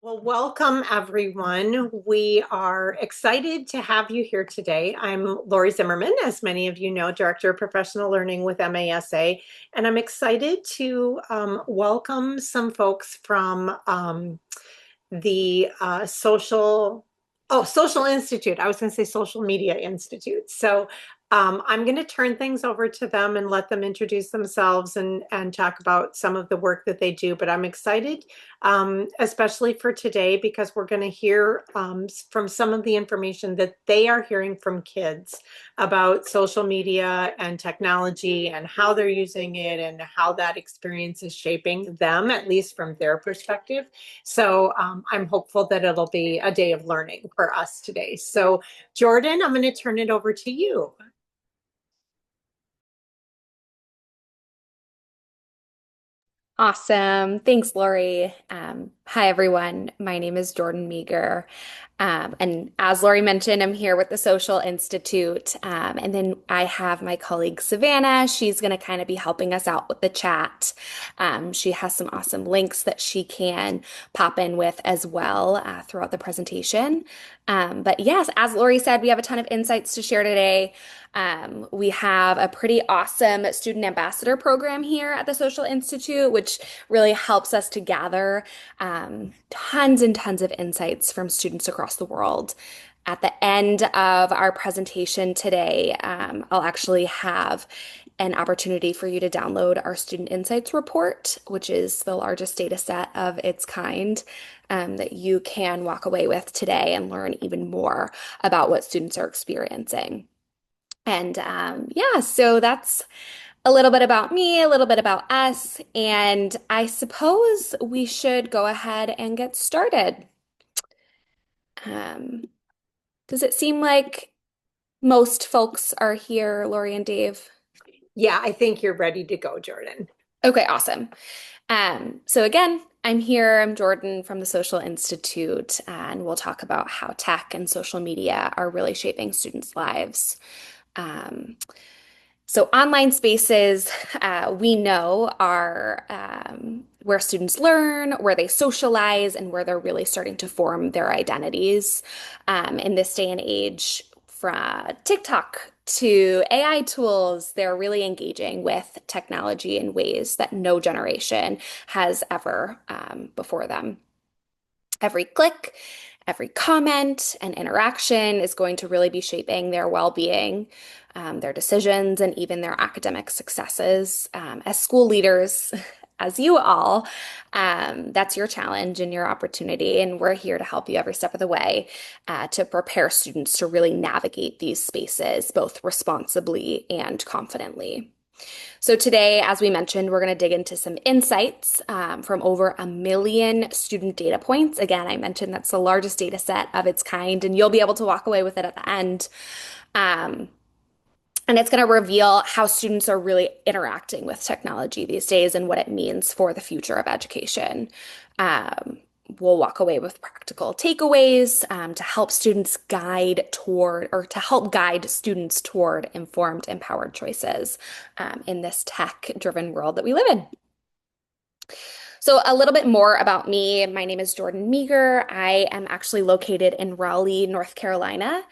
Well, welcome everyone. We are excited to have you here today. I'm Lori Zimmerman, as many of you know, Director of Professional Learning with MASA, and I'm excited to welcome some folks from the Social Institute. I was going to say Social Media Institute. So I'm going to turn things over to them and let them introduce themselves and talk about some of the work that they do. But I'm excited, especially for today, because we're going to hear from some of the information that they are hearing from kids about social media and technology and how they're using it and how that experience is shaping them, at least from their perspective. So I'm hopeful that it'll be a day of learning for us today. So Jordan, I'm going to turn it over to you. Awesome. Thanks, Lori. Hi, everyone. My name is Jordan Meager. And as Lori mentioned, I'm here with the Social Institute. And then I have my colleague Savannah. She's going to kind of be helping us out with the chat. She has some awesome links that she can pop in with as well throughout the presentation. But yes, as Lori said, we have a ton of insights to share today. We have a pretty awesome student ambassador program here at the Social Institute, which really helps us to gather tons and tons of insights from students across the world. At the end of our presentation today, I'll actually have an opportunity for you to download our Student Insights Report, which is the largest data set of its kind that you can walk away with today and learn even more about what students are experiencing. And yeah, so that's a little bit about me, a little bit about us, and I suppose we should go ahead and get started. Um, does it seem like most folks are here, Lori and Dave? Yeah, I think you're ready to go, Jordan. Okay, awesome. So again, I'm here. I'm Jordan from the Social Institute, and we'll talk about how tech and social media are really shaping students' lives. Um, So online spaces, we know are where students learn, where they socialize, and where they're really starting to form their identities. In this day and age, from TikTok to AI tools, they're really engaging with technology in ways that no generation has ever before them. Every click, every comment and interaction is going to really be shaping their well-being, their decisions, and even their academic successes. As school leaders, as you all, that's your challenge and your opportunity, and we're here to help you every step of the way to prepare students to really navigate these spaces both responsibly and confidently. So today, as we mentioned, we're going to dig into some insights from over 1 million student data points. Again, I mentioned that's the largest data set of its kind, and you'll be able to walk away with it at the end. Um, and it's going to reveal how students are really interacting with technology these days and what it means for the future of education. Um, we'll walk away with practical takeaways to help students guide toward, or to help guide students toward informed, empowered choices in this tech-driven world that we live in. So, a little bit more about me. My name is Jordan Meager. I am actually located in Raleigh, North Carolina.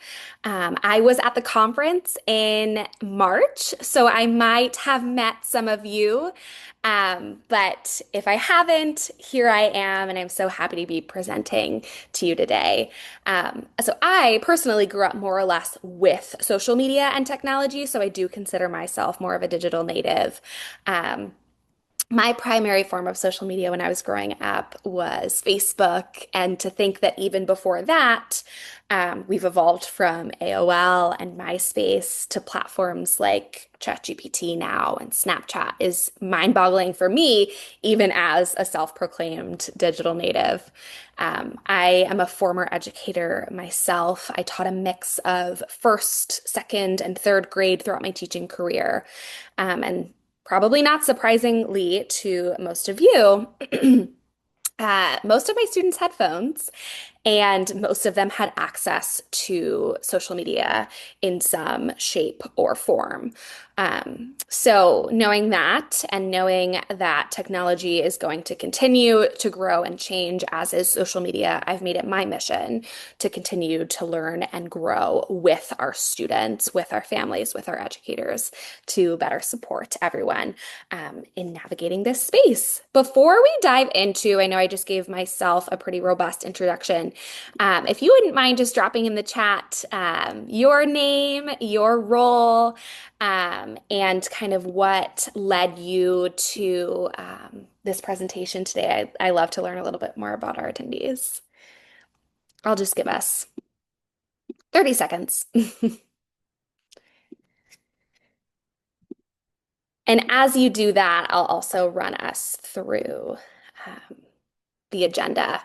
I was at the conference in March, so I might have met some of you. But if I haven't, here I am, and I'm so happy to be presenting to you today. So, I personally grew up more or less with social media and technology, so I do consider myself more of a digital native. My primary form of social media when I was growing up was Facebook. And to think that even before that, we've evolved from AOL and MySpace to platforms like ChatGPT now and Snapchat is mind-boggling for me, even as a self-proclaimed digital native. I am a former educator myself. I taught a mix of first, second, and third grade throughout my teaching career. And probably not surprisingly to most of you, most of my students had phones, and most of them had access to social media in some shape or form. So knowing that and knowing that technology is going to continue to grow and change, as is social media, I've made it my mission to continue to learn and grow with our students, with our families, with our educators to better support everyone in navigating this space. Before we dive into, I know I just gave myself a pretty robust introduction. If you wouldn't mind just dropping in the chat your name, your role, and kind of what led you to this presentation today. I love to learn a little bit more about our attendees. I'll just give us 30 seconds. And as you do that, I'll also run us through um, the agenda.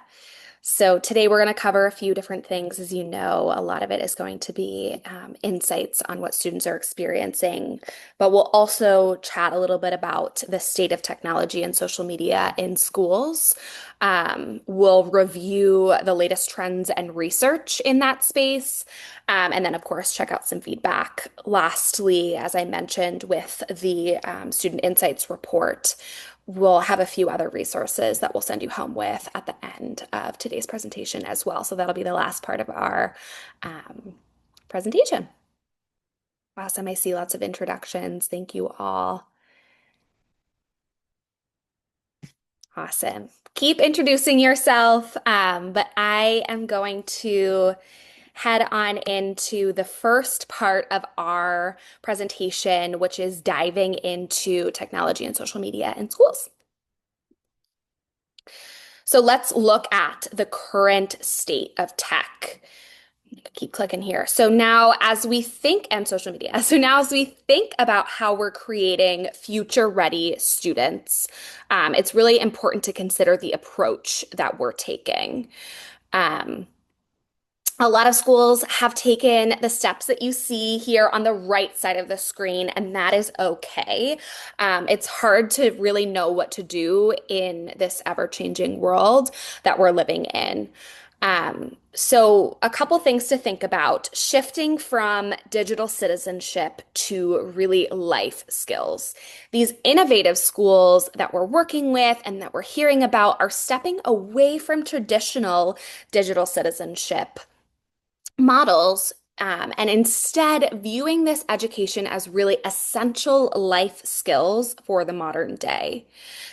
So today we're going to cover a few different things. As you know, a lot of it is going to be insights on what students are experiencing, but we'll also chat a little bit about the state of technology and social media in schools. We'll review the latest trends and research in that space, and then, of course, check out some feedback. Lastly, as I mentioned with the Student Insights report, we'll have a few other resources that we'll send you home with at the end of today's presentation as well. So that'll be the last part of our presentation. Awesome. I see lots of introductions. Thank you all. Awesome. Keep introducing yourself, but I am going to head on into the first part of our presentation, which is diving into technology and social media in schools. So let's look at the current state of tech. Keep clicking here. So now as we think, and social media, so now as we think about how we're creating future-ready students, it's really important to consider the approach that we're taking. A lot of schools have taken the steps that you see here on the right side of the screen, and that is okay. It's hard to really know what to do in this ever-changing world that we're living in. So a couple things to think about: shifting from digital citizenship to really life skills. These innovative schools that we're working with and that we're hearing about are stepping away from traditional digital citizenship models, and instead viewing this education as really essential life skills for the modern day.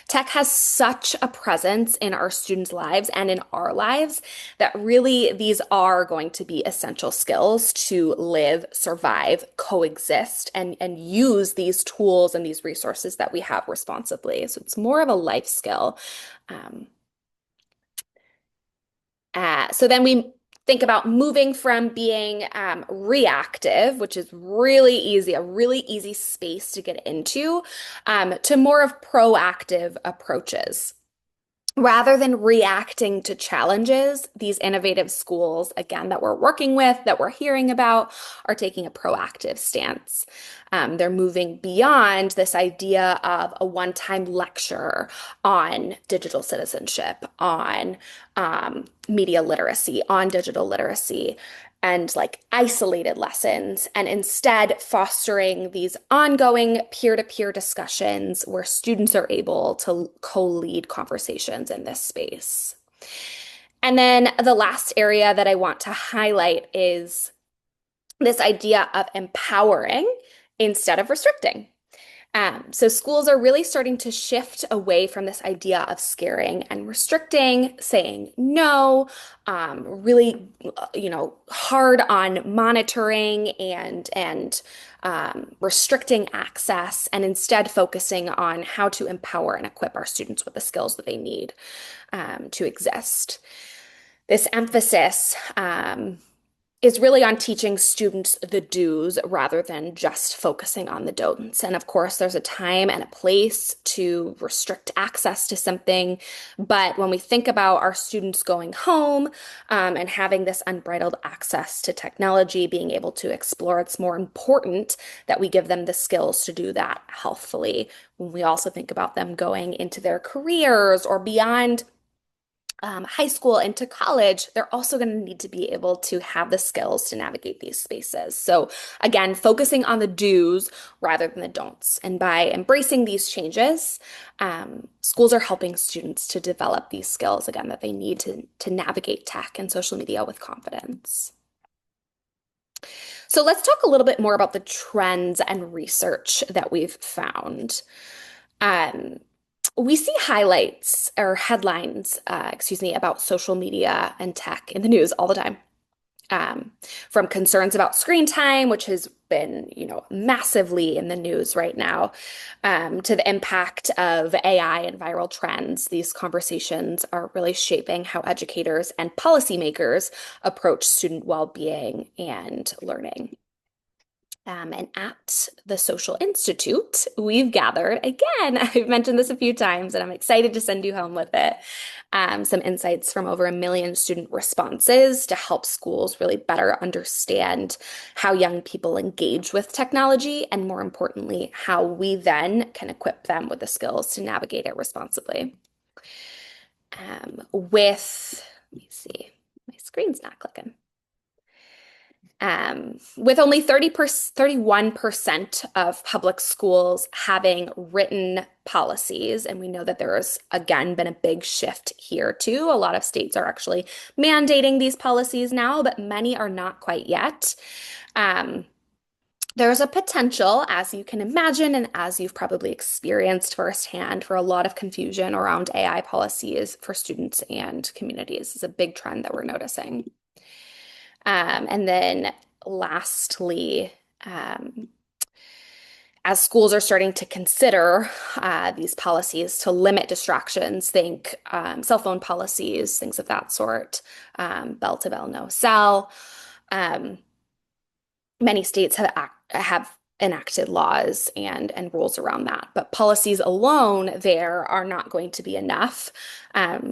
Tech has such a presence in our students' lives and in our lives that really these are going to be essential skills to live, survive, coexist, and use these tools and these resources that we have responsibly. So it's more of a life skill. So then we think about moving from being reactive, which is really easy, a really easy space to get into, to more of proactive approaches. Rather than reacting to challenges, these innovative schools, again, that we're working with, that we're hearing about, are taking a proactive stance. They're moving beyond this idea of a one-time lecture on digital citizenship, on media literacy, on digital literacy, and like isolated lessons, and instead fostering these ongoing peer-to-peer discussions where students are able to co-lead conversations in this space. And then the last area that I want to highlight is this idea of empowering instead of restricting. So schools are really starting to shift away from this idea of scaring and restricting, saying no, really, hard on monitoring and restricting access, and instead focusing on how to empower and equip our students with the skills that they need to exist. This emphasis is really on teaching students the do's rather than just focusing on the don'ts. And of course, there's a time and a place to restrict access to something. But when we think about our students going home and having this unbridled access to technology, being able to explore, it's more important that we give them the skills to do that healthfully. When we also think about them going into their careers or beyond high school into college, they're also going to need to be able to have the skills to navigate these spaces. So, again, focusing on the do's rather than the don'ts. And by embracing these changes, schools are helping students to develop these skills, again, that they need to navigate tech and social media with confidence. So, let's talk a little bit more about the trends and research that we've found. Um, we see highlights or headlines, about social media and tech in the news all the time. Um, from concerns about screen time, which has been, massively in the news right now, to the impact of AI and viral trends. These conversations are really shaping how educators and policymakers approach student well-being and learning. And at the Social Institute, we've gathered, again, I've mentioned this a few times, and I'm excited to send you home with it, some insights from over 1 million student responses to help schools really better understand how young people engage with technology, and more importantly, how we then can equip them with the skills to navigate it responsibly. Let me see, my screen's not clicking. With only 31% of public schools having written policies, and we know that there has, again, been a big shift here too. A lot of states are actually mandating these policies now, but many are not quite yet. There's a potential, as you can imagine, and as you've probably experienced firsthand, for a lot of confusion around AI policies for students and communities. It's a big trend that we're noticing. And then lastly, as schools are starting to consider these policies to limit distractions, think cell phone policies, things of that sort, bell to bell, no cell. Many states have enacted laws and rules around that, but policies alone there are not going to be enough.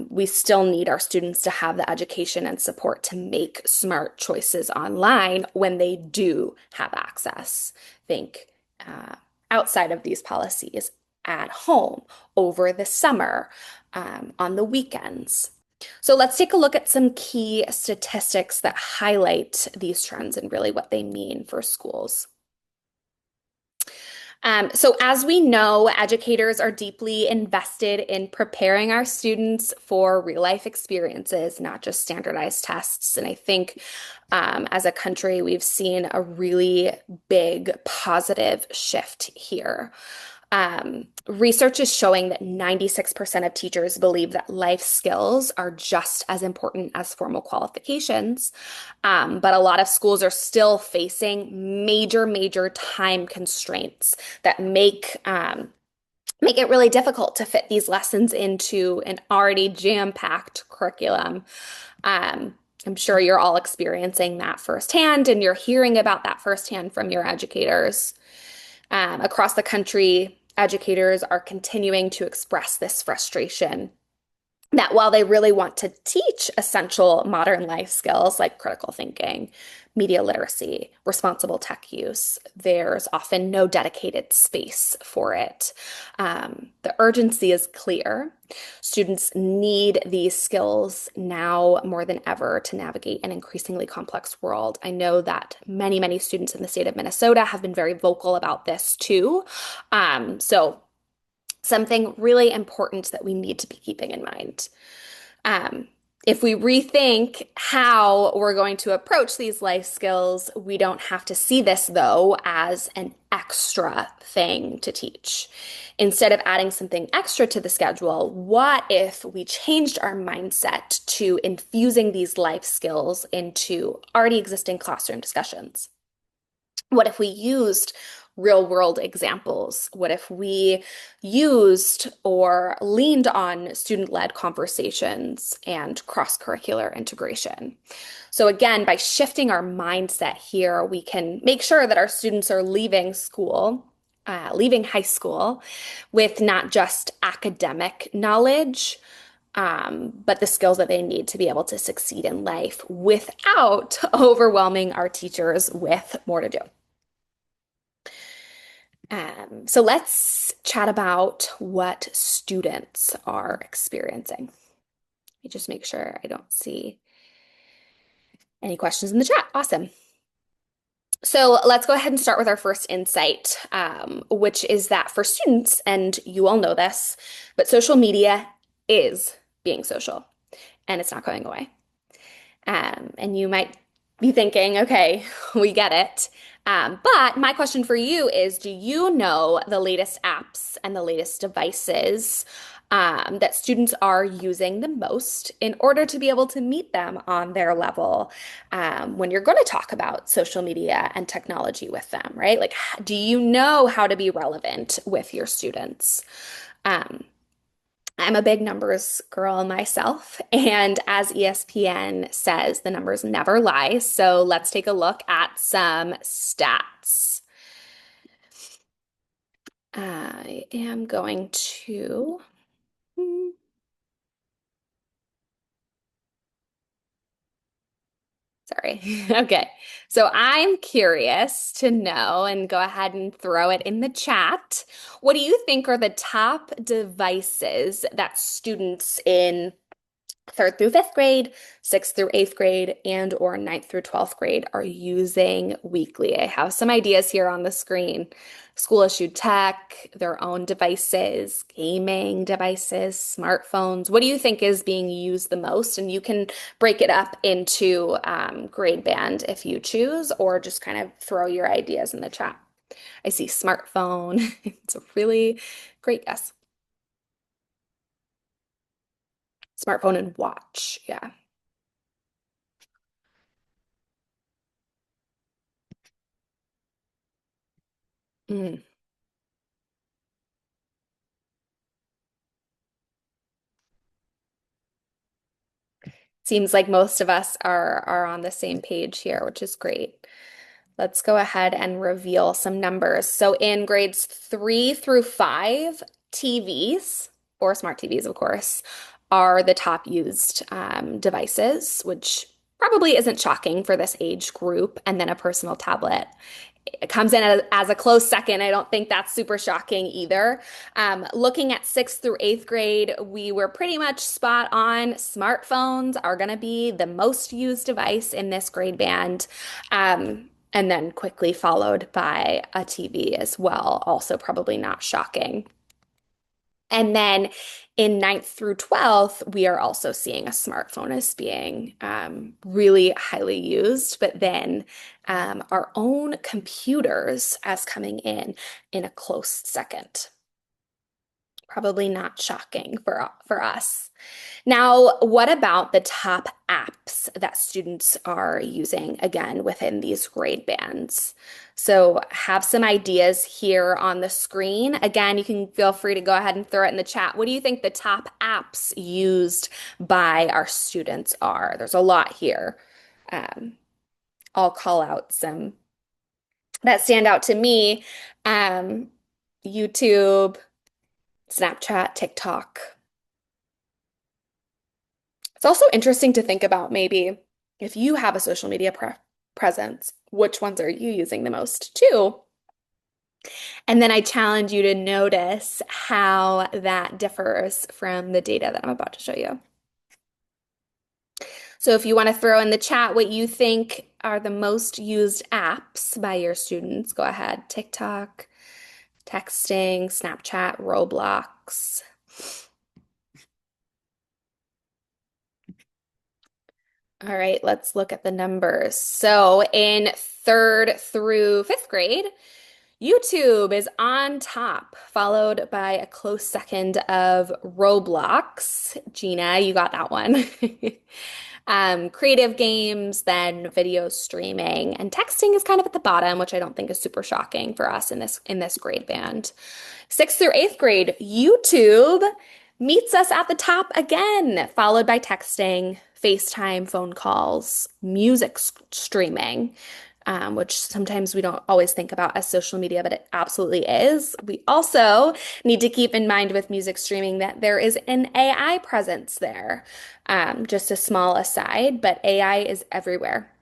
We still need our students to have the education and support to make smart choices online when they do have access. Think outside of these policies, at home, over the summer, on the weekends. So let's take a look at some key statistics that highlight these trends and really what they mean for schools. So as we know, educators are deeply invested in preparing our students for real life experiences, not just standardized tests. And I think as a country, we've seen a really big positive shift here. Research is showing that 96% of teachers believe that life skills are just as important as formal qualifications. But a lot of schools are still facing major time constraints that make it really difficult to fit these lessons into an already jam-packed curriculum. I'm sure you're all experiencing that firsthand, and you're hearing about that firsthand from your educators. Across the country, educators are continuing to express this frustration that while they really want to teach essential modern life skills like critical thinking, media literacy, responsible tech use, there's often no dedicated space for it. The urgency is clear. Students need these skills now more than ever to navigate an increasingly complex world. I know that many students in the state of Minnesota have been very vocal about this too. So something really important that we need to be keeping in mind. If we rethink how we're going to approach these life skills, we don't have to see this, though, as an extra thing to teach. Instead of adding something extra to the schedule, what if we changed our mindset to infusing these life skills into already existing classroom discussions? What if we used real world examples? What if we used or leaned on student-led conversations and cross-curricular integration? So again, by shifting our mindset here, we can make sure that our students are leaving high school with not just academic knowledge, but the skills that they need to be able to succeed in life without overwhelming our teachers with more to do. So let's chat about what students are experiencing. me just make sure I don't see any questions in the chat. Awesome. So let's go ahead and start with our first insight, which is that for students, and you all know this, but social media is being social and it's not going away. And you might be thinking, okay, we get it. But my question for you is, do you know the latest apps and the latest devices that students are using the most in order to be able to meet them on their level when you're going to talk about social media and technology with them, right? Like, do you know how to be relevant with your students? Um, I'm a big numbers girl myself, and as ESPN says, the numbers never lie. So let's take a look at some stats. I am going to, hmm, sorry. Okay. So I'm curious to know and go ahead and throw it in the chat. What do you think are the top devices that students in third through fifth grade, sixth through eighth grade, and or ninth through 12th grade are using weekly? I have some ideas here on the screen. School issued tech, their own devices, gaming devices, smartphones. What do you think is being used the most? And you can break it up into grade band if you choose, or just kind of throw your ideas in the chat. I see smartphone. It's a really great guess. Smartphone and watch. Yeah. Mm. Seems like most of us are on the same page here, which is great. Let's go ahead and reveal some numbers. So in grades 3 through 5, TVs, or smart TVs, of course, are the top used devices, which probably isn't shocking for this age group. And then a personal tablet. It comes in as a close second. I don't think that's super shocking either. Looking at sixth through eighth grade, we were pretty much spot on. Smartphones are going to be the most used device in this grade band. And then quickly followed by a TV as well. Also, probably not shocking. And then in ninth through 12th, we are also seeing a smartphone as being really highly used, but then our own computers as coming in a close second. Probably not shocking for us. Now, what about the top apps that students are using again within these grade bands? So, have some ideas here on the screen. Again, you can feel free to go ahead and throw it in the chat. What do you think the top apps used by our students are? There's a lot here. Um, I'll call out some that stand out to me. Um, YouTube, Snapchat, TikTok. It's also interesting to think about maybe if you have a social media presence, which ones are you using the most too? And then I challenge you to notice how that differs from the data that I'm about to show you. So if you want to throw in the chat what you think are the most used apps by your students, go ahead. TikTok, texting, Snapchat, Roblox. All right, let's look at the numbers. So in third through fifth grade, YouTube is on top, followed by a close second of Roblox. Gina, you got that one. Creative games, then video streaming, and texting is kind of at the bottom, which I don't think is super shocking for us in this grade band. Sixth through eighth grade, YouTube meets us at the top again, followed by texting, FaceTime, phone calls, music streaming, which sometimes we don't always think about as social media, but it absolutely is. We also need to keep in mind with music streaming that there is an AI presence there. Just a small aside, but AI is everywhere.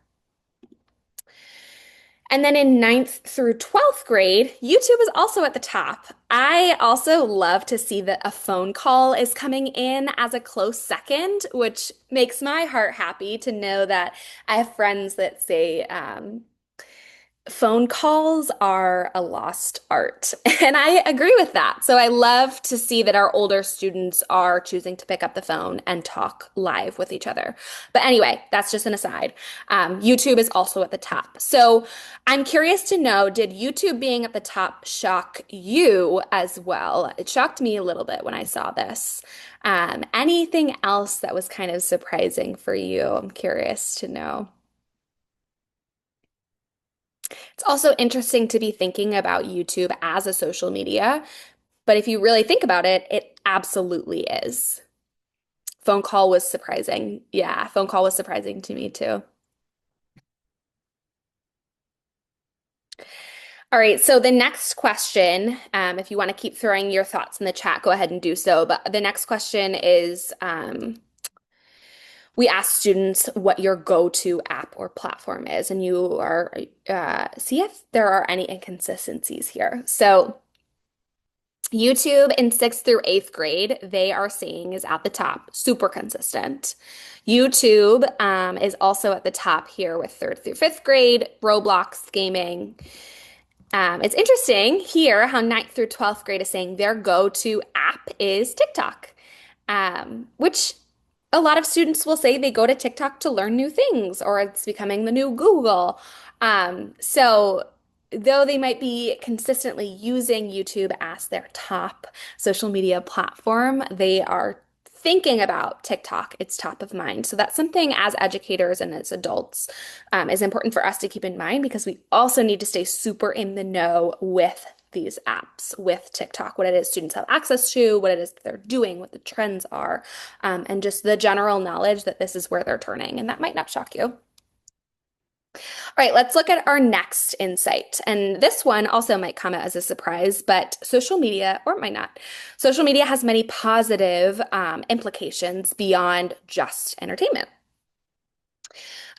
And then in ninth through 12th grade, YouTube is also at the top. I also love to see that a phone call is coming in as a close second, which makes my heart happy to know that I have friends that say, phone calls are a lost art. And I agree with that. So I love to see that our older students are choosing to pick up the phone and talk live with each other. But anyway, that's just an aside. YouTube is also at the top. So I'm curious to know, did YouTube being at the top shock you as well? It shocked me a little bit when I saw this. Anything else that was kind of surprising for you? I'm curious to know. It's also interesting to be thinking about YouTube as a social media, but if you really think about it, it absolutely is. Phone call was surprising. Yeah, phone call was surprising to me too. All right, so the next question, if you want to keep throwing your thoughts in the chat, go ahead and do so. But the next question is, we ask students what your go-to app or platform is, and you are see if there are any inconsistencies here. So YouTube in sixth through eighth grade, they are seeing is at the top, super consistent. YouTube is also at the top here with third through fifth grade, Roblox, gaming. It's interesting here how ninth through 12th grade is saying their go-to app is TikTok, which a lot of students will say they go to TikTok to learn new things or it's becoming the new Google. So though they might be consistently using YouTube as their top social media platform, they are thinking about TikTok. It's top of mind. So that's something as educators and as adults is important for us to keep in mind because we also need to stay super in the know with these apps, with TikTok, what it is students have access to, what it is they're doing, what the trends are, and just the general knowledge that this is where they're turning. And that might not shock you. All right, let's look at our next insight. And this one also might come as a surprise, but social media, or it might not, social media has many positive implications beyond just entertainment.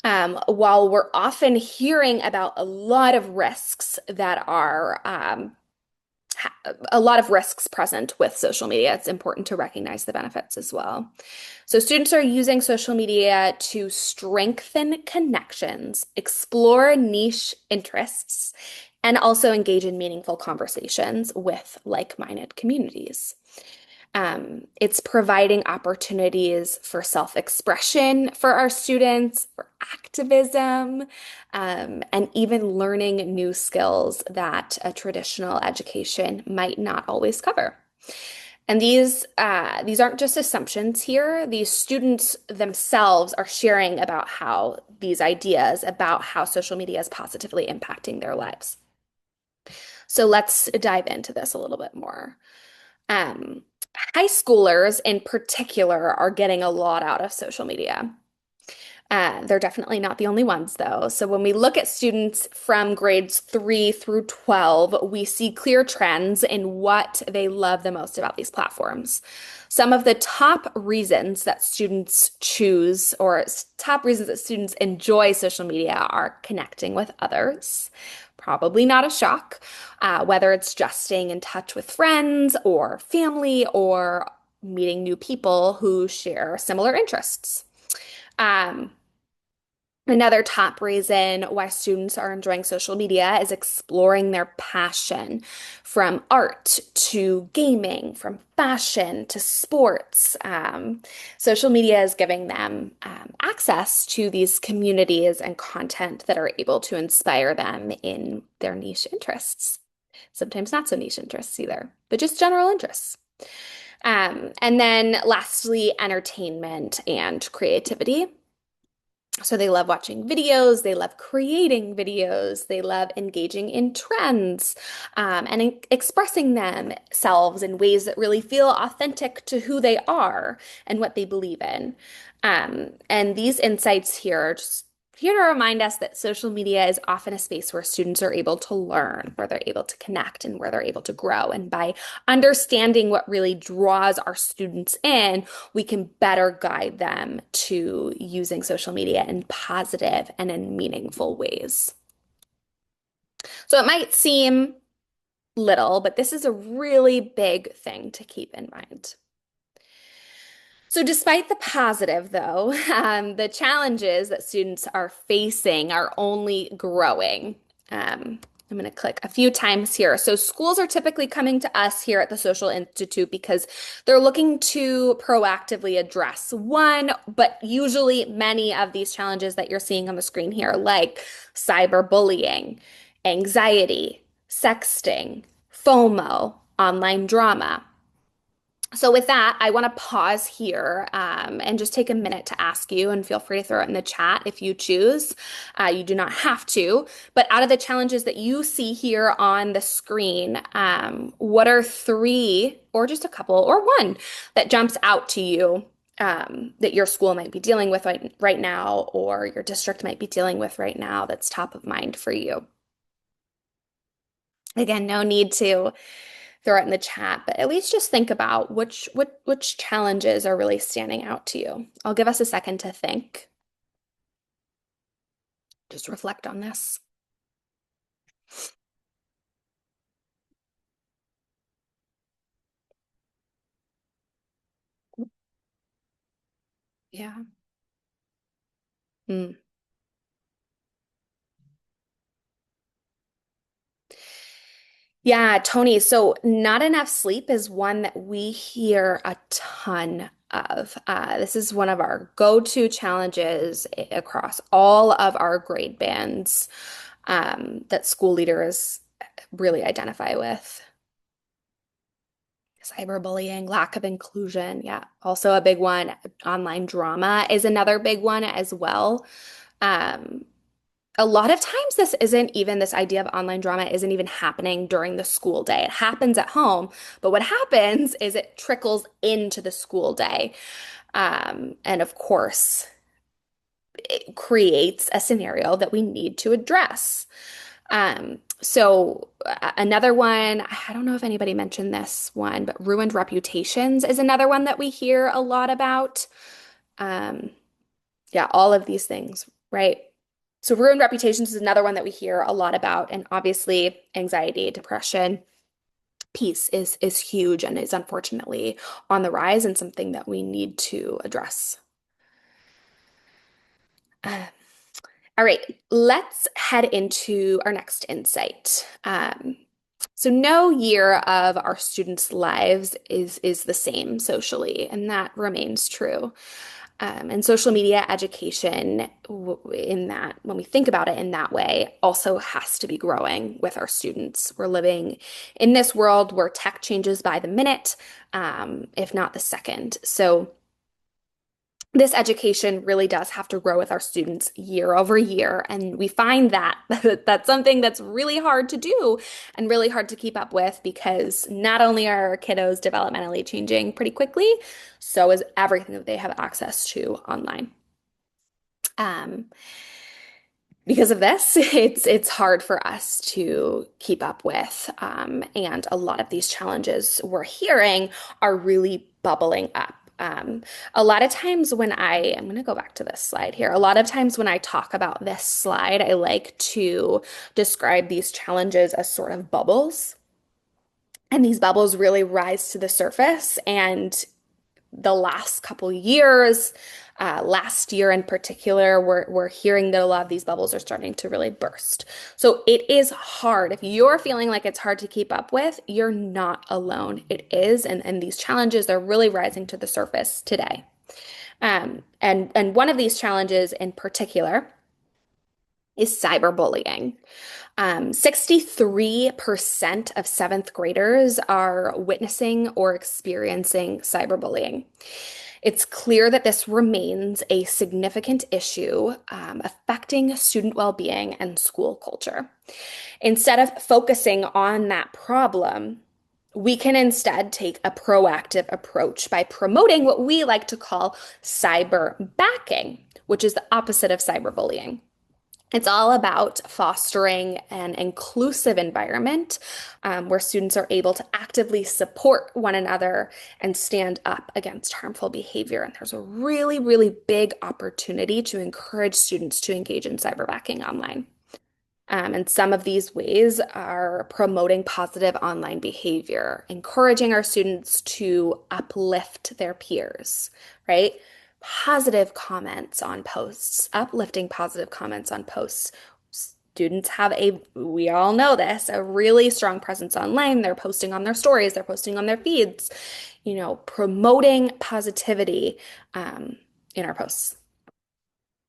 While we're often hearing about a lot of risks that are a lot of risks present with social media, it's important to recognize the benefits as well. So students are using social media to strengthen connections, explore niche interests, and also engage in meaningful conversations with like-minded communities. It's providing opportunities for self-expression for our students, for activism, and even learning new skills that a traditional education might not always cover. And these aren't just assumptions here. These students themselves are sharing about how these ideas about how social media is positively impacting their lives. So let's dive into this a little bit more. Um, High schoolers in particular are getting a lot out of social media. They're definitely not the only ones, though. So when we look at students from grades 3 through 12, we see clear trends in what they love the most about these platforms. Some of the top reasons that students choose or top reasons that students enjoy social media are connecting with others. Probably not a shock, whether it's just staying in touch with friends or family or meeting new people who share similar interests. Um, Another top reason why students are enjoying social media is exploring their passion from art to gaming, from fashion to sports. Social media is giving them access to these communities and content that are able to inspire them in their niche interests. Sometimes not so niche interests either, but just general interests. And then lastly, entertainment and creativity. So they love watching videos, they love creating videos, they love engaging in trends and expressing themselves in ways that really feel authentic to who they are and what they believe in. And these insights here are just here to remind us that social media is often a space where students are able to learn, where they're able to connect, and where they're able to grow. And by understanding what really draws our students in, we can better guide them to using social media in positive and in meaningful ways. So it might seem little, but this is a really big thing to keep in mind. So, despite the positive, though, the challenges that students are facing are only growing. I'm going to click a few times here. So, schools are typically coming to us here at the Social Institute because they're looking to proactively address one, but usually many of these challenges that you're seeing on the screen here, like cyberbullying, anxiety, sexting, FOMO, online drama. So, with that, I want to pause here and just take a minute to ask you, and feel free to throw it in the chat if you choose. You do not have to. But out of the challenges that you see here on the screen, what are three, or just a couple, or one that jumps out to you that your school might be dealing with right now, or your district might be dealing with right now that's top of mind for you? Again, no need to throw it in the chat, but at least just think about which challenges are really standing out to you. I'll give us a second to think. Just reflect on this. Yeah. Mm. Yeah, Tony. So, not enough sleep is one that we hear a ton of. This is one of our go-to challenges across all of our grade bands that school leaders really identify with. Cyberbullying, lack of inclusion. Yeah, also a big one. Online drama is another big one as well. Um, a lot of times, this idea of online drama isn't even happening during the school day. It happens at home, but what happens is it trickles into the school day. And of course, it creates a scenario that we need to address. Another one, I don't know if anybody mentioned this one, but ruined reputations is another one that we hear a lot about. Um, yeah, all of these things, right? So ruined reputations is another one that we hear a lot about, and obviously anxiety, depression piece is huge and is unfortunately on the rise and something that we need to address. Uh, All right, let's head into our next insight. So no year of our students' lives is the same socially, and that remains true. And social media education, in that, when we think about it in that way, also has to be growing with our students. We're living in this world where tech changes by the minute, if not the second. So this education really does have to grow with our students year over year. And we find that that's something that's really hard to do and really hard to keep up with, because not only are our kiddos developmentally changing pretty quickly, so is everything that they have access to online. Um, because of this, it's hard for us to keep up with. And a lot of these challenges we're hearing are really bubbling up. A lot of times I'm going to go back to this slide here. A lot of times when I talk about this slide, I like to describe these challenges as sort of bubbles. And these bubbles really rise to the surface. And the last couple years, last year in particular, we're hearing that a lot of these bubbles are starting to really burst. So it is hard. If you're feeling like it's hard to keep up with, you're not alone. It is, and these challenges are really rising to the surface today. And one of these challenges in particular is cyberbullying. 63% of seventh graders are witnessing or experiencing cyberbullying. It's clear that this remains a significant issue affecting student well-being and school culture. Instead of focusing on that problem, we can instead take a proactive approach by promoting what we like to call cyber backing, which is the opposite of cyberbullying. It's all about fostering an inclusive environment where students are able to actively support one another and stand up against harmful behavior. And there's a really, really big opportunity to encourage students to engage in cyberbullying online. And some of these ways are promoting positive online behavior, encouraging our students to uplift their peers, right? Positive comments on posts, uplifting positive comments on posts. Students have we all know this, a really strong presence online. They're posting on their stories, they're posting on their feeds, promoting positivity in our posts.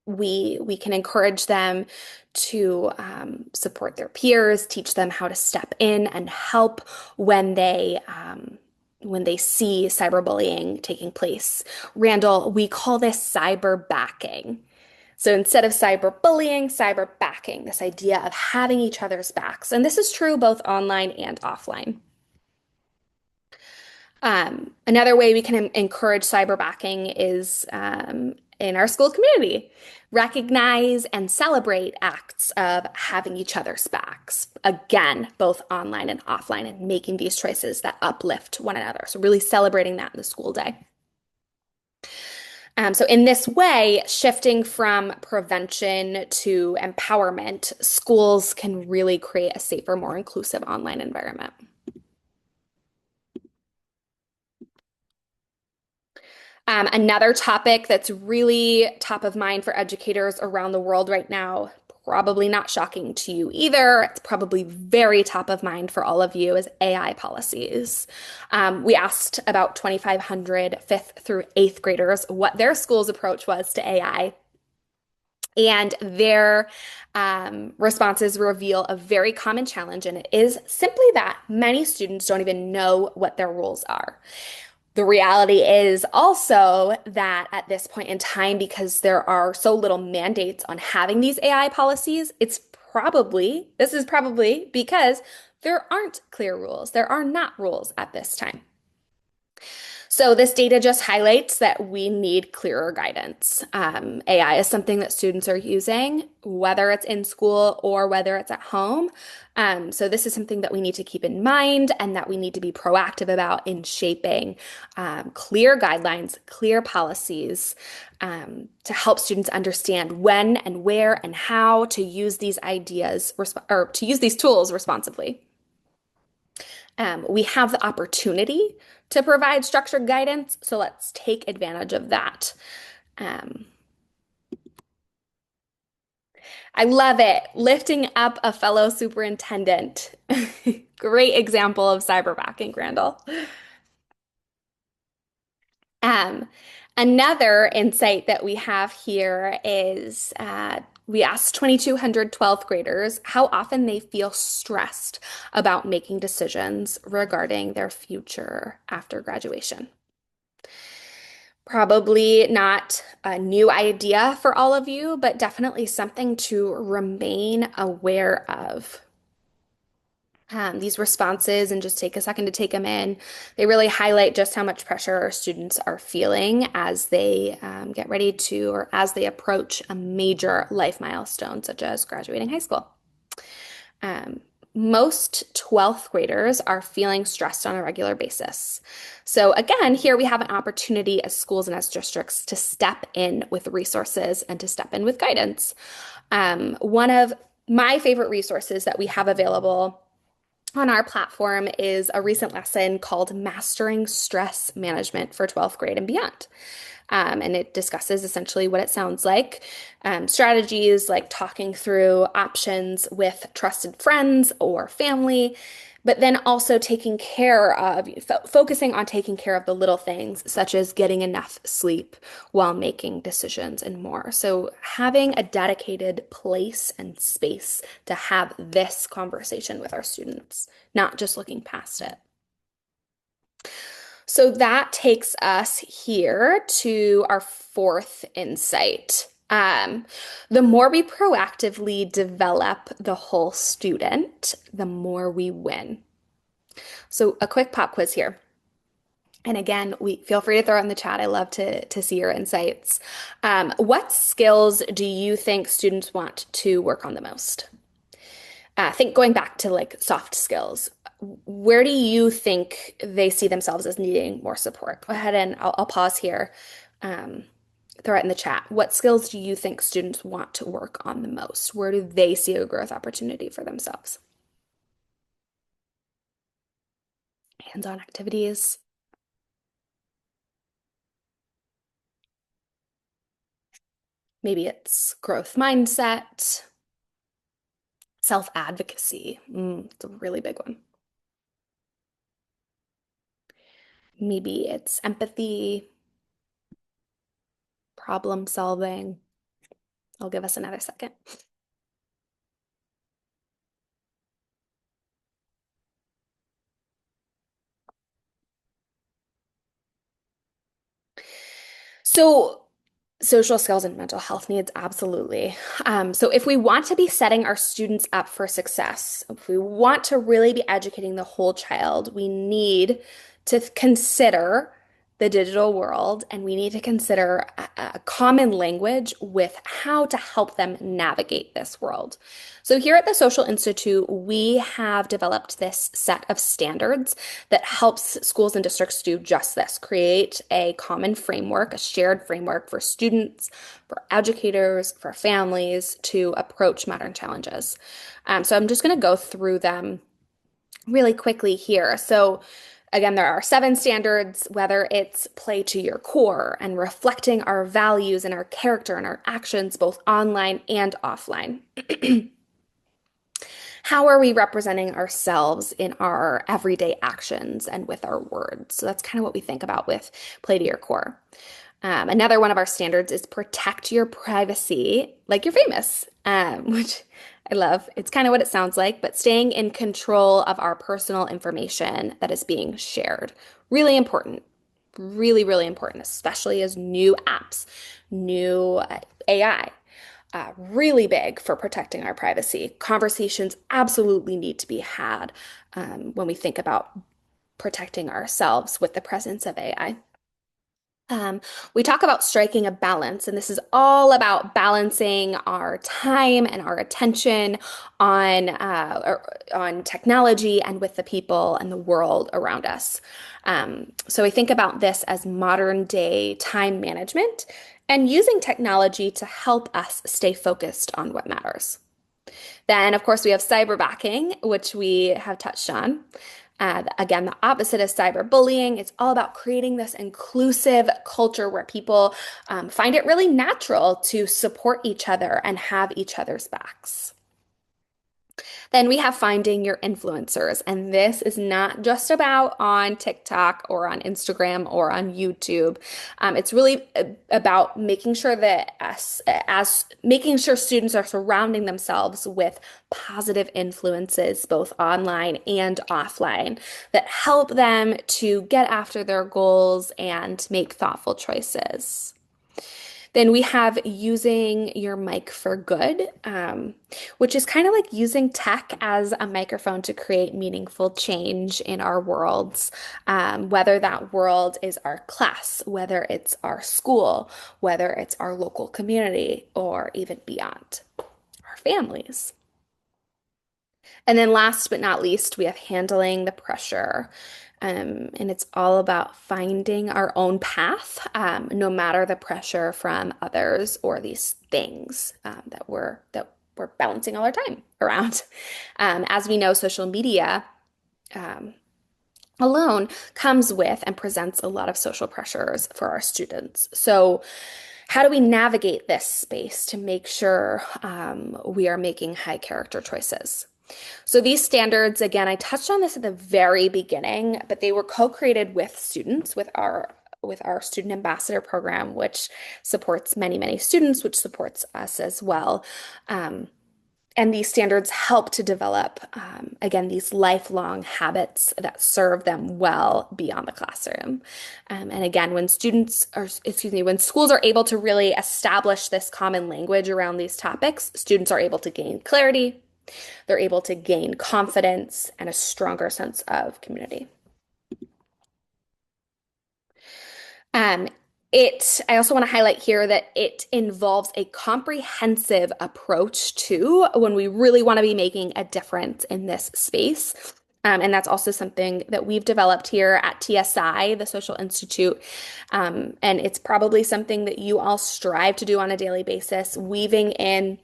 We can encourage them to support their peers, teach them how to step in and help when they see cyberbullying taking place. Randall, we call this cyber backing. So instead of cyberbullying, cyber backing, this idea of having each other's backs. And this is true both online and offline. Another way we can encourage cyber backing is in our school community. Recognize and celebrate acts of having each other's backs. Again, both online and offline, and making these choices that uplift one another. So, really celebrating that in the school day. So, in this way, shifting from prevention to empowerment, schools can really create a safer, more inclusive online environment. Another topic that's really top of mind for educators around the world right now, probably not shocking to you either, it's probably very top of mind for all of you, is AI policies. We asked about 2,500 fifth through eighth graders what their school's approach was to AI. And their responses reveal a very common challenge, and it is simply that many students don't even know what their roles are. The reality is also that at this point in time, because there are so little mandates on having these AI policies, this is probably because there aren't clear rules. There are not rules at this time. So this data just highlights that we need clearer guidance. AI is something that students are using, whether it's in school or whether it's at home. So this is something that we need to keep in mind and that we need to be proactive about in shaping clear guidelines, clear policies to help students understand when and where and how to use these ideas or to use these tools responsibly. We have the opportunity to provide structured guidance, so let's take advantage of that. I love it. Lifting up a fellow superintendent. Great example of cyberbacking, Randall. Another insight that we have here is we asked 2,200 12th graders how often they feel stressed about making decisions regarding their future after graduation. Probably not a new idea for all of you, but definitely something to remain aware of. These responses, and just take a second to take them in, they really highlight just how much pressure our students are feeling as they get ready to, or as they approach a major life milestone, such as graduating high school. Most 12th graders are feeling stressed on a regular basis. So again, here we have an opportunity as schools and as districts to step in with resources and to step in with guidance. One of my favorite resources that we have available on our platform is a recent lesson called Mastering Stress Management for 12th grade and beyond. And it discusses essentially what it sounds like, strategies like talking through options with trusted friends or family, but then also focusing on taking care of the little things, such as getting enough sleep while making decisions and more. So having a dedicated place and space to have this conversation with our students, not just looking past it. So that takes us here to our fourth insight. The more we proactively develop the whole student, the more we win. So a quick pop quiz here. And again, feel free to throw it in the chat. I love to see your insights. What skills do you think students want to work on the most? Think going back to like soft skills. Where do you think they see themselves as needing more support? Go ahead and I'll pause here. throw it in the chat. What skills do you think students want to work on the most? Where do they see a growth opportunity for themselves? Hands-on activities. Maybe it's growth mindset, self-advocacy. It's a really big one. Maybe it's empathy, problem solving. I'll give us another second. So, social skills and mental health needs, absolutely. So, if we want to be setting our students up for success, if we want to really be educating the whole child, we need to consider the digital world and we need to consider a common language with how to help them navigate this world. So, here at the Social Institute, we have developed this set of standards that helps schools and districts do just this, create a common framework, a shared framework for students, for educators, for families to approach modern challenges. So I'm just going to go through them really quickly here. So again, there are 7 standards, whether it's play to your core and reflecting our values and our character and our actions, both online and offline. How are we representing ourselves in our everyday actions and with our words? So that's kind of what we think about with play to your core. Another one of our standards is protect your privacy like you're famous, which I love. It's kind of what it sounds like, but staying in control of our personal information that is being shared. Really important. Really, really important, especially as new apps, new AI really big for protecting our privacy. Conversations absolutely need to be had when we think about protecting ourselves with the presence of AI. We talk about striking a balance, and this is all about balancing our time and our attention on technology and with the people and the world around us. So we think about this as modern day time management and using technology to help us stay focused on what matters. Then, of course, we have cyberbullying, which we have touched on. Again, the opposite of cyberbullying. It's all about creating this inclusive culture where people find it really natural to support each other and have each other's backs. Then we have finding your influencers. And this is not just about on TikTok or on Instagram or on YouTube. It's really about making sure that making sure students are surrounding themselves with positive influences, both online and offline, that help them to get after their goals and make thoughtful choices. Then we have using your mic for good, which is kind of like using tech as a microphone to create meaningful change in our worlds, whether that world is our class, whether it's our school, whether it's our local community, or even beyond, our families. And then last but not least, we have handling the pressure. And it's all about finding our own path, no matter the pressure from others or these things that we're balancing all our time around. As we know, social media alone comes with and presents a lot of social pressures for our students. So how do we navigate this space to make sure we are making high character choices? So these standards, again, I touched on this at the very beginning, but they were co-created with students, with our student ambassador program, which supports many, many students, which supports us as well. And these standards help to develop, again, these lifelong habits that serve them well beyond the classroom. And again, when when schools are able to really establish this common language around these topics, students are able to gain clarity, they're able to gain confidence and a stronger sense of community. I also want to highlight here that it involves a comprehensive approach to when we really want to be making a difference in this space. And that's also something that we've developed here at TSI, the Social Institute. And it's probably something that you all strive to do on a daily basis, weaving in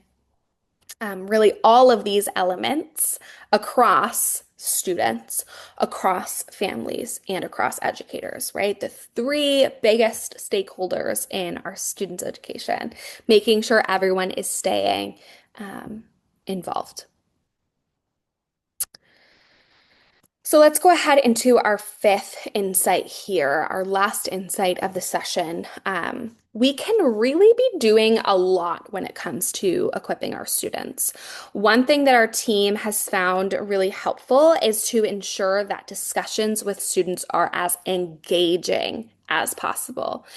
really all of these elements across students, across families, and across educators, right? The three biggest stakeholders in our students' education, making sure everyone is staying involved. So let's go ahead into our fifth insight here, our last insight of the session. We can really be doing a lot when it comes to equipping our students. One thing that our team has found really helpful is to ensure that discussions with students are as engaging as possible.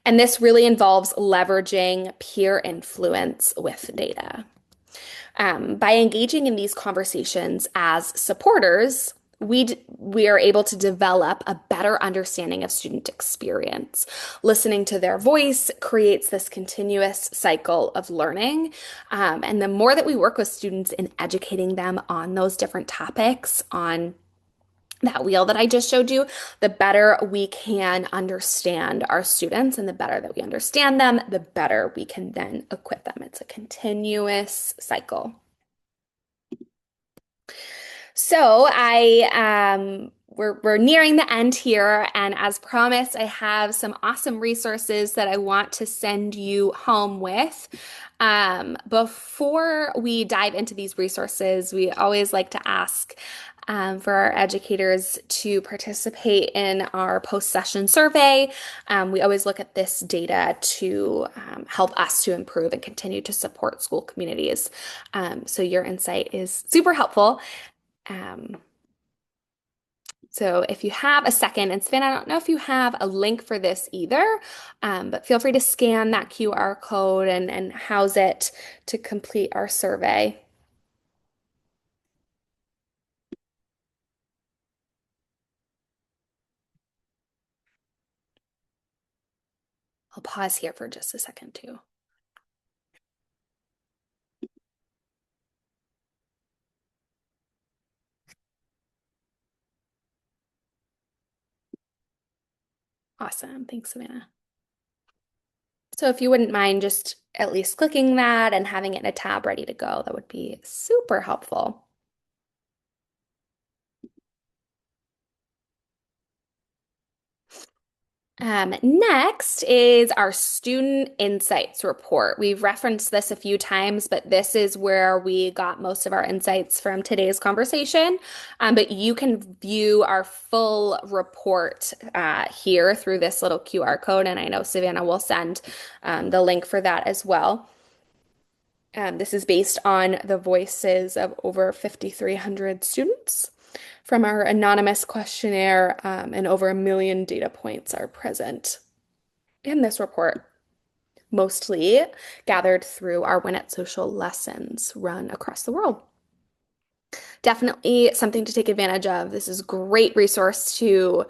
And this really involves leveraging peer influence with data. By engaging in these conversations as supporters, we are able to develop a better understanding of student experience. Listening to their voice creates this continuous cycle of learning. And the more that we work with students in educating them on those different topics, on that wheel that I just showed you, the better we can understand our students, and the better that we understand them, the better we can then equip them. It's a continuous cycle. So we're nearing the end here, and as promised, I have some awesome resources that I want to send you home with. Before we dive into these resources, we always like to ask for our educators to participate in our post-session survey. We always look at this data to help us to improve and continue to support school communities. So your insight is super helpful. Um, so if you have a second, and Sven, I don't know if you have a link for this either, but feel free to scan that QR code and house it to complete our survey. I'll pause here for just a second too. Awesome. Thanks, Savannah. So if you wouldn't mind just at least clicking that and having it in a tab ready to go, that would be super helpful. Next is our Student Insights Report. We've referenced this a few times, but this is where we got most of our insights from today's conversation. But you can view our full report here through this little QR code, and I know Savannah will send the link for that as well. This is based on the voices of over 5,300 students from our anonymous questionnaire, and over 1 million data points are present in this report, mostly gathered through our Win at Social lessons run across the world. Definitely something to take advantage of. This is a great resource to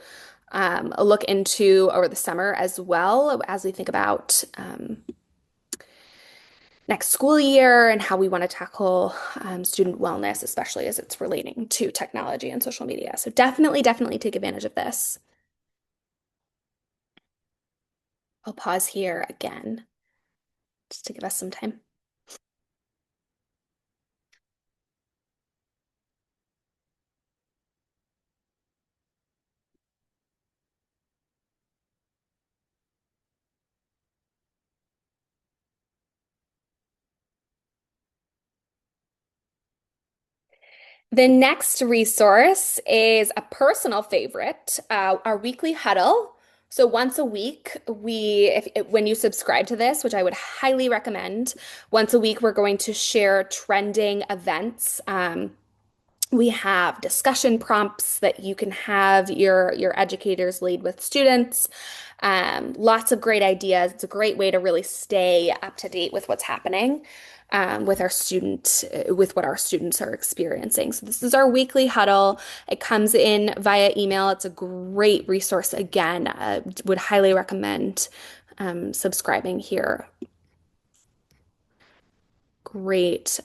look into over the summer as well as we think about next school year and how we want to tackle student wellness, especially as it's relating to technology and social media. So definitely take advantage of this. I'll pause here again just to give us some time. The next resource is a personal favorite, our weekly huddle. So once a week, when you subscribe to this, which I would highly recommend, once a week we're going to share trending events. We have discussion prompts that you can have your educators lead with students. Lots of great ideas. It's a great way to really stay up to date with what's happening with with what our students are experiencing. So this is our weekly huddle. It comes in via email. It's a great resource. Again, would highly recommend subscribing here. Great.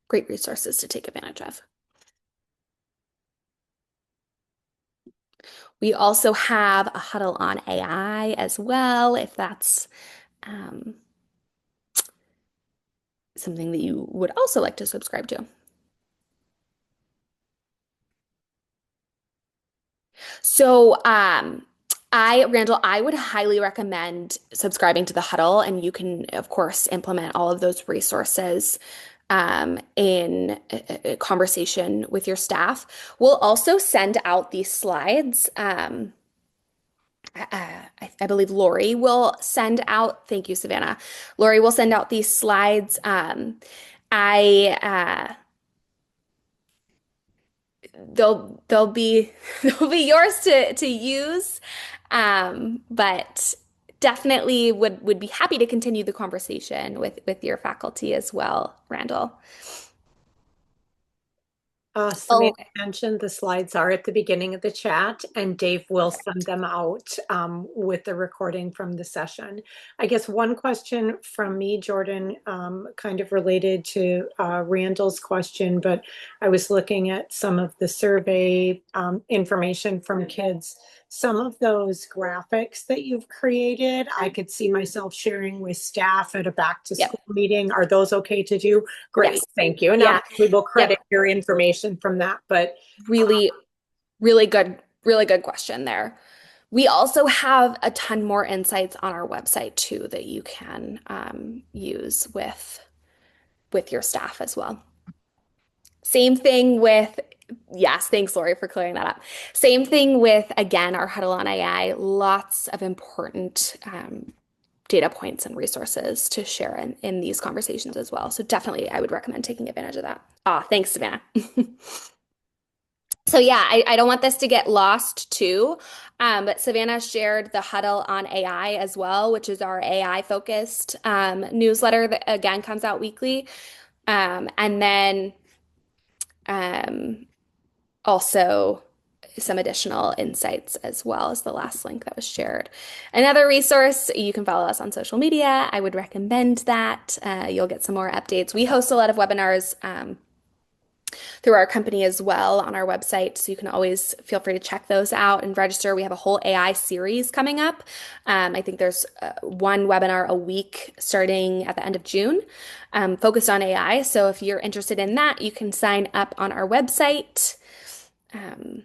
great resources to take advantage of. We also have a huddle on AI as well, if that's um, something that you would also like to subscribe to. So, Randall, I would highly recommend subscribing to the Huddle, and you can, of course, implement all of those resources in a conversation with your staff. We'll also send out these slides. I believe Lori will send out, thank you, Savannah. Lori will send out these slides. I they'll be they'll be yours to use, but definitely would be happy to continue the conversation with your faculty as well, Randall. Samantha Oh, mentioned the slides are at the beginning of the chat, and Dave will send them out with the recording from the session. I guess one question from me, Jordan, kind of related to Randall's question, but I was looking at some of the survey information from kids. Some of those graphics that you've created, I could see myself sharing with staff at a back to yep, school meeting. Are those okay to do? Great, yes, thank you. Now yeah, we will credit yep. your information from that, but Really, really good question there. We also have a ton more insights on our website too that you can use with your staff as well. Same thing with, yes, thanks, Lori, for clearing that up. Same thing with, again, our Huddle on AI, lots of important data points and resources to share in these conversations as well. So definitely, I would recommend taking advantage of that. Ah, thanks, Savannah. So yeah, I don't want this to get lost too. But Savannah shared the Huddle on AI as well, which is our AI focused newsletter that again comes out weekly. And then um, also some additional insights as well as the last link that was shared. Another resource, you can follow us on social media. I would recommend that. You'll get some more updates. We host a lot of webinars through our company as well on our website. So you can always feel free to check those out and register. We have a whole AI series coming up. I think there's one webinar a week starting at the end of June, focused on AI. So if you're interested in that, you can sign up on our website. Um,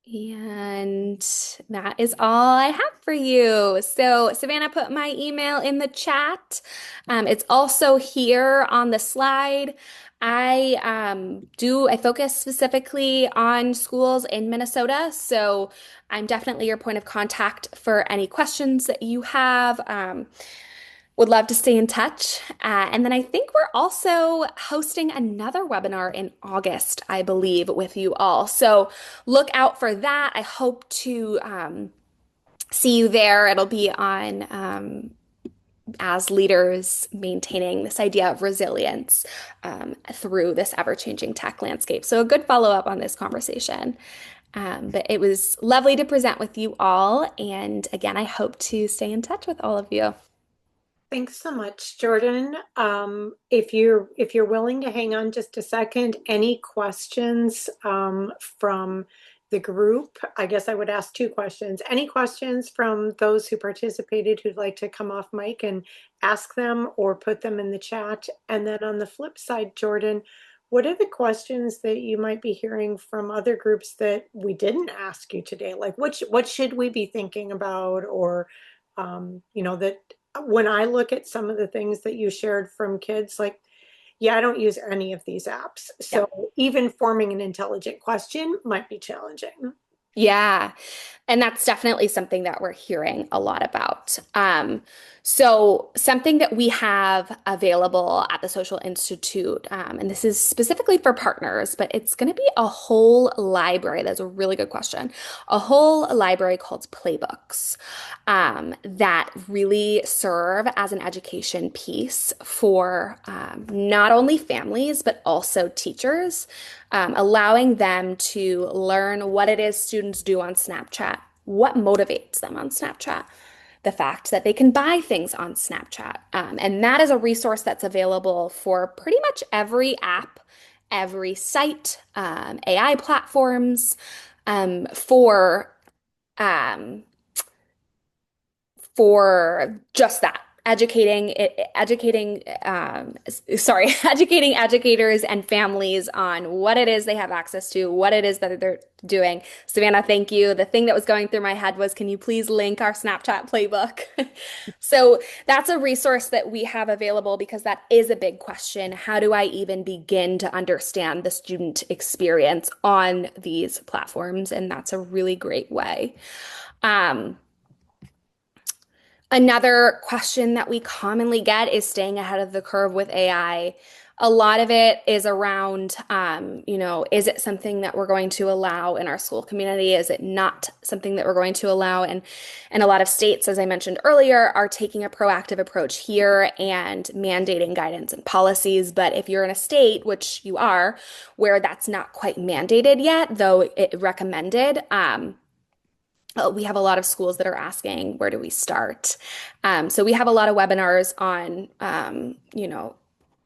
And that is all I have for you. So, Savannah put my email in the chat. It's also here on the slide. I focus specifically on schools in Minnesota. So, I'm definitely your point of contact for any questions that you have. Would love to stay in touch. And then I think we're also hosting another webinar in August, I believe, with you all. So look out for that. I hope to see you there. It'll be on as leaders maintaining this idea of resilience through this ever-changing tech landscape. So a good follow-up on this conversation. But it was lovely to present with you all. And again, I hope to stay in touch with all of you. thanks so much, Jordan. If you're willing to hang on just a second, any questions from the group? I guess I would ask two questions. Any questions from those who participated who'd like to come off mic and ask them or put them in the chat? And then on the flip side, Jordan, what are the questions that you might be hearing from other groups that we didn't ask you today? Like what should we be thinking about, or that when I look at some of the things that you shared from kids, like, yeah, I don't use any of these apps. Yeah. So even forming an intelligent question might be challenging. Yeah. And that's definitely something that we're hearing a lot about. So something that we have available at the Social Institute, and this is specifically for partners, but it's going to be a whole library. That's a really good question. A whole library called Playbooks, that really serve as an education piece for not only families, but also teachers, allowing them to learn what it is students do on Snapchat, what motivates them on Snapchat, the fact that they can buy things on Snapchat. And that is a resource that's available for pretty much every app, every site, AI platforms, for um, just that, educating educators and families on what it is they have access to, what it is that they're doing. Savannah, thank you. The thing that was going through my head was, can you please link our Snapchat playbook? So that's a resource that we have available because that is a big question. How do I even begin to understand the student experience on these platforms? And that's a really great way. Um, Another question that we commonly get is staying ahead of the curve with AI. A lot of it is around, is it something that we're going to allow in our school community? Is it not something that we're going to allow? And a lot of states, as I mentioned earlier, are taking a proactive approach here and mandating guidance and policies. But if you're in a state, which you are, where that's not quite mandated yet, though it recommended, we have a lot of schools that are asking, where do we start? So we have a lot of webinars on,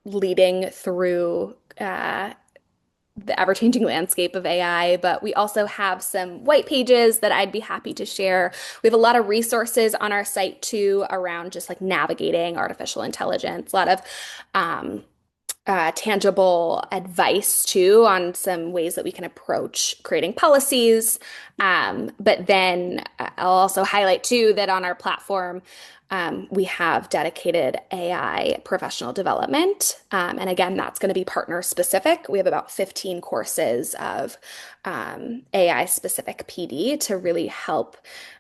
leading through the ever-changing landscape of AI, but we also have some white pages that I'd be happy to share. We have a lot of resources on our site too around just like navigating artificial intelligence, a lot of tangible advice too on some ways that we can approach creating policies. But then I'll also highlight too that on our platform, we have dedicated AI professional development. And again, that's going to be partner specific. We have about 15 courses of AI specific PD to really help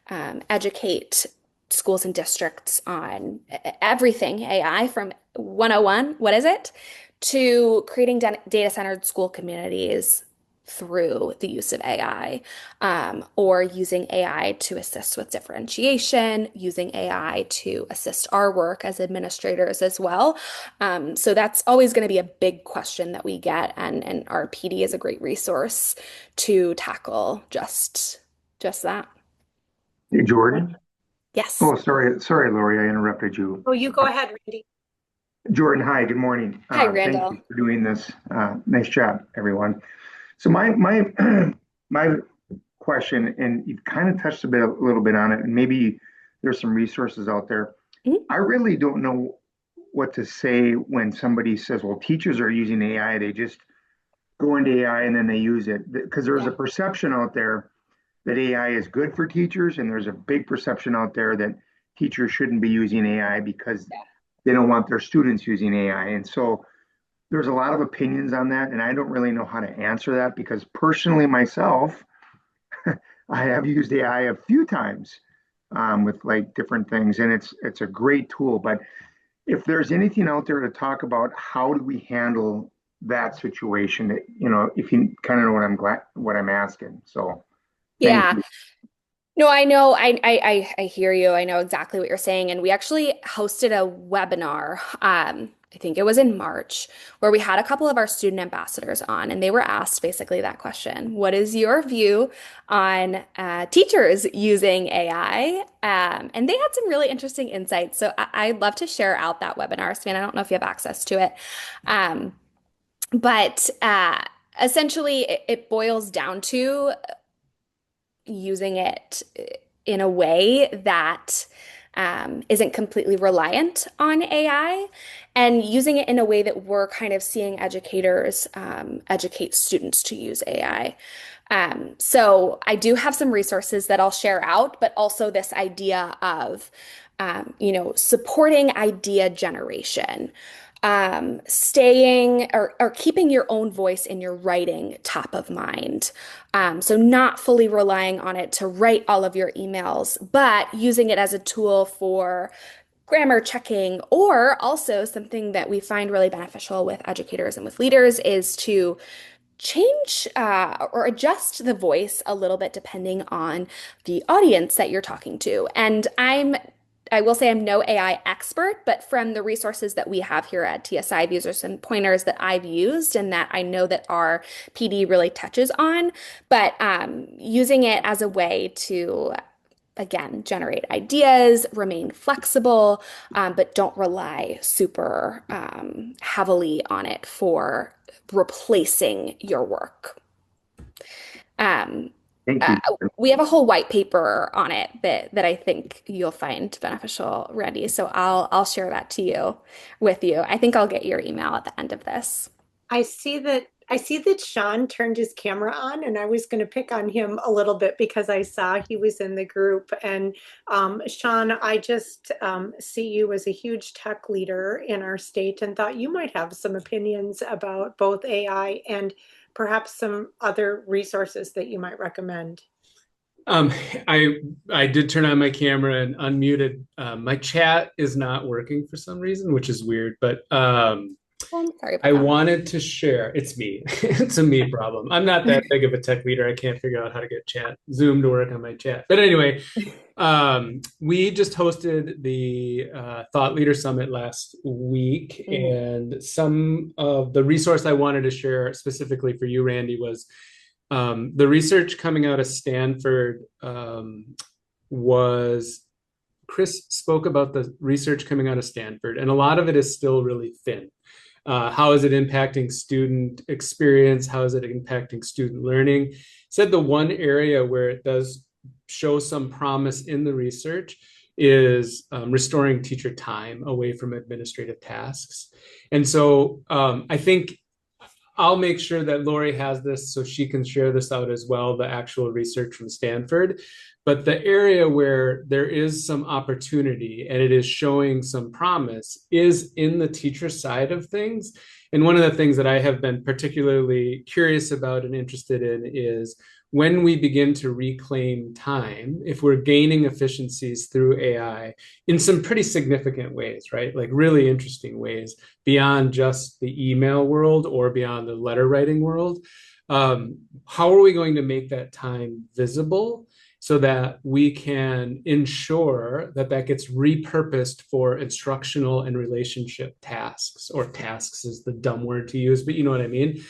educate schools and districts on everything AI from 101, what is it, to creating data-centered school communities through the use of AI, or using AI to assist with differentiation, using AI to assist our work as administrators as well. So that's always going to be a big question that we get, and our PD is a great resource to tackle just that. Hey, Jordan. Yes. Oh, sorry, Lori, I interrupted you. Oh, you go ahead, Randy. Jordan, hi, good morning. Hi, Thank Randall. you for doing this. Nice job, everyone. So my my question, and you've kind of touched a little bit on it, and maybe there's some resources out there. Mhm. I really don't know what to say when somebody says, "Well, teachers are using AI." They just go into AI and then they use it because there's Yeah. a perception out there that AI is good for teachers, and there's a big perception out there that teachers shouldn't be using AI because Yeah. they don't want their students using AI. And so there's a lot of opinions on that, and I don't really know how to answer that because personally myself, I have used AI a few times with like different things, and it's a great tool. But if there's anything out there to talk about, how do we handle that situation? That, if you kind of know what I'm asking. So thank Yeah. you. No, I know. I hear you. I know exactly what you're saying. And we actually hosted a webinar, I think it was in March, where we had a couple of our student ambassadors on, and they were asked basically that question. What is your view on teachers using AI? And they had some really interesting insights. So I'd love to share out that webinar. Stan, I don't know if you have access to it. Um, but essentially, it boils down to using it in a way that isn't completely reliant on AI, and using it in a way that we're kind of seeing educators educate students to use AI. So I do have some resources that I'll share out, but also this idea of, supporting idea generation, staying or keeping your own voice in your writing top of mind. So not fully relying on it to write all of your emails, but using it as a tool for grammar checking, or also something that we find really beneficial with educators and with leaders is to change or adjust the voice a little bit depending on the audience that you're talking to. And I will say I'm no AI expert, but from the resources that we have here at TSI, these are some pointers that I've used and that I know that our PD really touches on. But using it as a way to again, generate ideas, remain flexible, but don't rely super heavily on it for replacing your work. Um, Thank uh, you. we have a whole white paper on it that I think you'll find beneficial, Randy. So I'll share that to you with you. I think I'll get your email at the end of this. I see that Sean turned his camera on, and I was going to pick on him a little bit because I saw he was in the group. And Sean, I just see you as a huge tech leader in our state and thought you might have some opinions about both AI and perhaps some other resources that you might recommend. Um, I did turn on my camera and unmuted. My chat is not working for some reason, which is weird, but Well, I'm sorry I about that. wanted to share. It's me. It's a me problem. I'm not that big of a tech leader. I can't figure out how to get chat Zoom to work on my chat. But anyway, we just hosted the Thought Leader Summit last week, and some of the resource I wanted to share specifically for you, Randy, was the research coming out of Stanford. Was Chris spoke about the research coming out of Stanford, and a lot of it is still really thin. How is it impacting student experience? How is it impacting student learning? Said the one area where it does show some promise in the research is restoring teacher time away from administrative tasks. And so I think I'll make sure that Lori has this so she can share this out as well, the actual research from Stanford. But the area where there is some opportunity and it is showing some promise is in the teacher side of things. And one of the things that I have been particularly curious about and interested in is when we begin to reclaim time, if we're gaining efficiencies through AI in some pretty significant ways, right? Like really interesting ways beyond just the email world or beyond the letter writing world. How are we going to make that time visible so that we can ensure that that gets repurposed for instructional and relationship tasks, or tasks is the dumb word to use, but you know what I mean?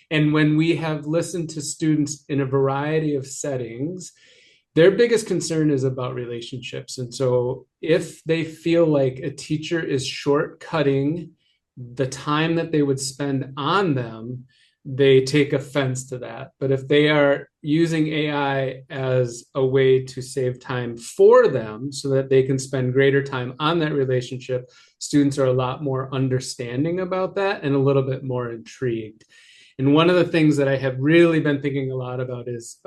And when we have listened to students in a variety of settings, their biggest concern is about relationships. And so if they feel like a teacher is shortcutting the time that they would spend on them, they take offense to that. But if they are using AI as a way to save time for them so that they can spend greater time on that relationship, students are a lot more understanding about that and a little bit more intrigued. And one of the things that I have really been thinking a lot about is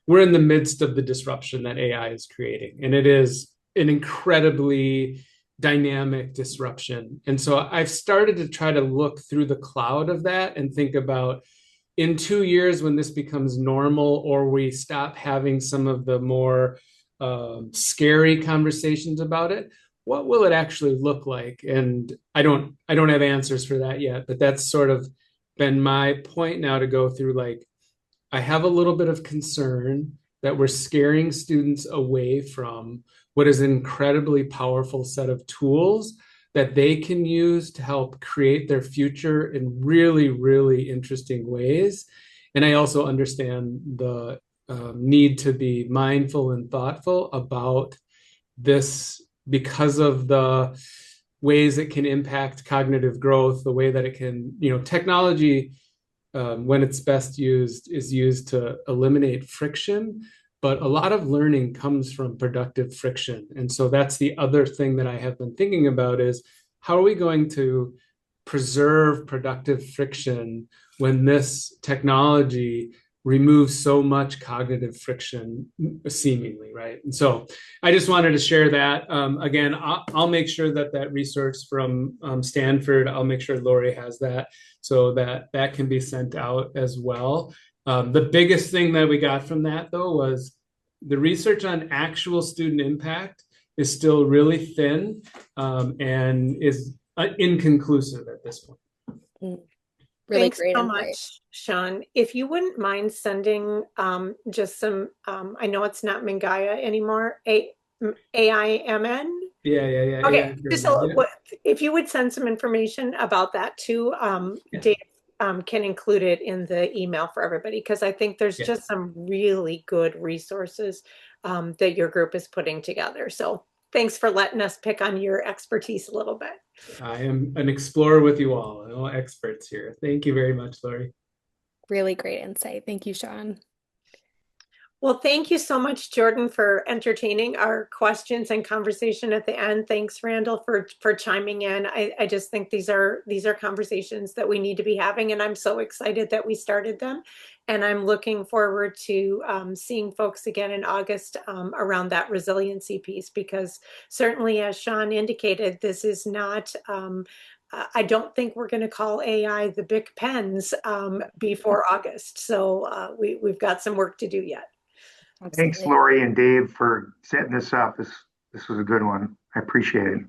we're in the midst of the disruption that AI is creating, and it is an incredibly dynamic disruption. And so I've started to try to look through the cloud of that and think about in 2 years when this becomes normal, or we stop having some of the more scary conversations about it, what will it actually look like? And I don't have answers for that yet, but that's sort of been my point now to go through. Like, I have a little bit of concern that we're scaring students away from what is an incredibly powerful set of tools that they can use to help create their future in really, really interesting ways. And I also understand the need to be mindful and thoughtful about this because of the ways it can impact cognitive growth, the way that it can, technology, when it's best used, is used to eliminate friction. But a lot of learning comes from productive friction. And so that's the other thing that I have been thinking about is how are we going to preserve productive friction when this technology removes so much cognitive friction seemingly, right? And so I just wanted to share that. Again, I'll make sure that that resource from Stanford, I'll make sure Lori has that so that that can be sent out as well. The biggest thing that we got from that, though, was the research on actual student impact is still really thin and is inconclusive at this point. Really Thanks great so insight. much, Sean. If you wouldn't mind sending just some, I know it's not Mingaya anymore, AIMN. Yeah. Okay, just Yeah. if you would send some information about that too, Yeah. Dave can include it in the email for everybody because I think there's Yeah. just some really good resources that your group is putting together. So thanks for letting us pick on your expertise a little bit. I am an explorer with you all experts here. Thank you very much, Lori. Really great insight. Thank you, Sean. Well, thank you so much, Jordan, for entertaining our questions and conversation at the end. Thanks, Randall, for chiming in. I just think these are conversations that we need to be having, and I'm so excited that we started them. And I'm looking forward to seeing folks again in August around that resiliency piece, because certainly, as Sean indicated, this is not. I don't think we're going to call AI the Bic pens before August. So we've got some work to do yet. Thanks, Absolutely. Lori and Dave, for setting this up. This was a good one. I appreciate it.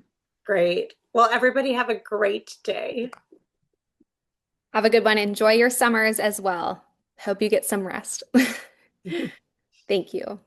Great. Well, everybody have a great day. Have a good one. Enjoy your summers as well. Hope you get some rest. Thank you.